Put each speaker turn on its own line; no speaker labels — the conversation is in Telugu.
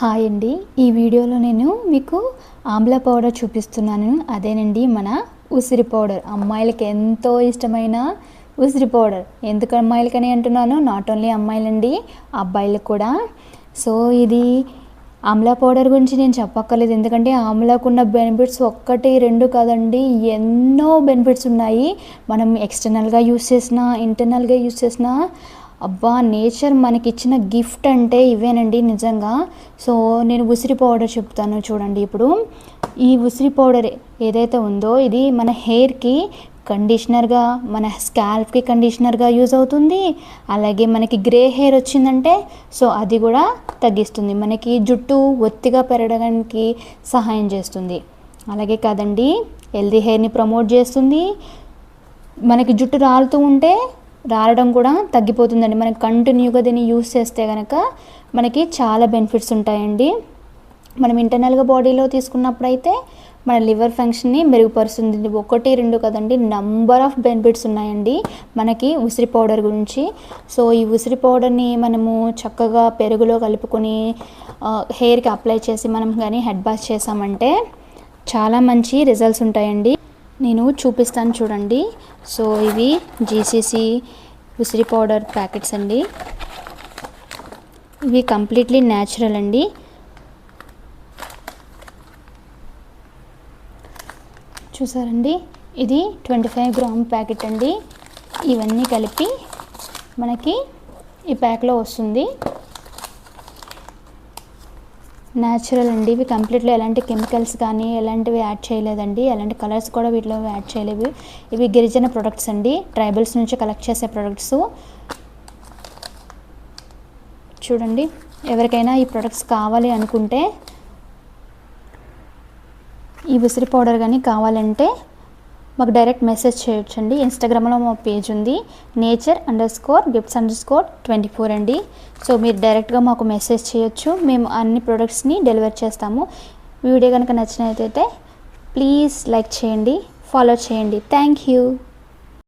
హాయ్ అండి, ఈ వీడియోలో నేను మీకు ఆమ్లా పౌడర్ చూపిస్తున్నాను. అదేనండి మన ఉసిరి పౌడర్. అమ్మాయిలకి ఎంతో ఇష్టమైన ఉసిరి పౌడర్. ఎందుకు అమ్మాయిలకని అంటున్నాను, నాట్ ఓన్లీ అమ్మాయిలండి, అబ్బాయిలకు కూడా. సో ఇది ఆమ్లా పౌడర్ గురించి నేను చెప్పక్కర్లేదు, ఎందుకంటే ఆమ్లాకున్న బెనిఫిట్స్ ఒక్కటి రెండు కాదండి, ఎన్నో బెనిఫిట్స్ ఉన్నాయి. మనం ఎక్స్టర్నల్గా యూస్ చేసినా ఇంటర్నల్గా యూస్ చేసినా అబ్బా, నేచర్ మనకిచ్చిన గిఫ్ట్ అంటే ఇవేనండి నిజంగా. సో నేను ఉసిరి పౌడర్ చెప్తాను చూడండి. ఇప్పుడు ఈ ఉసిరి పౌడర్ ఏదైతే ఉందో ఇది మన హెయిర్కి కండిషనర్గా, మన స్కాల్ప్కి కండిషనర్గా యూజ్ అవుతుంది. అలాగే మనకి గ్రే హెయిర్ వచ్చిందంటే సో అది కూడా తగ్గిస్తుంది, మనకి జుట్టు ఒత్తిగా పెరగడానికి సహాయం చేస్తుంది. అలాగే కాదండి, హెల్దీ హెయిర్ని ప్రమోట్ చేస్తుంది. మనకి జుట్టు రాలుతూ ఉంటే రాలడం కూడా తగ్గిపోతుందండి. మనకి కంటిన్యూగా దీన్ని యూస్ చేస్తే కనుక మనకి చాలా బెనిఫిట్స్ ఉంటాయండి. మనం ఇంటర్నల్గా బాడీలో తీసుకున్నప్పుడైతే మన లివర్ ఫంక్షన్ని మెరుగుపరుస్తుంది. ఒకటి రెండు కదండి, నంబర్ ఆఫ్ బెనిఫిట్స్ ఉన్నాయండి మనకి ఉసిరి పౌడర్ గురించి. సో ఈ ఉసిరి పౌడర్ని మనము చక్కగా పెరుగులో కలుపుకొని హెయిర్కి అప్లై చేసి మనం కానీ హెడ్ బాత్ చేసామంటే చాలా మంచి రిజల్ట్స్ ఉంటాయండి. నేను చూపిస్తాను చూడండి. సో ఇవి జీసీసీ ఉసిరి పౌడర్ ప్యాకెట్స్ అండి. ఇవి కంప్లీట్లీ న్యాచురల్ అండి. చూసారండి, ఇది 25 గ్రామ్ ప్యాకెట్ అండి. ఇవన్నీ కలిపి మనకి ఈ ప్యాక్లో వస్తుంది. న్యాచురల్ అండి, ఇవి కంప్లీట్లీ ఎలాంటి కెమికల్స్ కానీ ఎలాంటివి యాడ్ చేయలేదండి, ఎలాంటి కలర్స్ కూడా వీటిలో యాడ్ చేయలేవు. ఇవి గిరిజన ప్రొడక్ట్స్ అండి, ట్రైబల్స్ నుంచి కలెక్ట్ చేసే ప్రొడక్ట్స్. చూడండి, ఎవరికైనా ఈ ప్రొడక్ట్స్ కావాలి అనుకుంటే, ఈ ఉసిరి పౌడర్ కానీ కావాలంటే మాకు డైరెక్ట్ మెసేజ్ చేయొచ్చండి. ఇన్స్టాగ్రామ్లో మా పేజ్ ఉంది, nature_gifts_24 అండి. సో మీరు డైరెక్ట్గా మాకు మెసేజ్ చేయొచ్చు, మేము అన్ని ప్రొడక్ట్స్ని డెలివర్ చేస్తాము. వీడియో కనుక నచ్చినట్లయితే ప్లీజ్ లైక్ చేయండి, ఫాలో చేయండి. Thank you.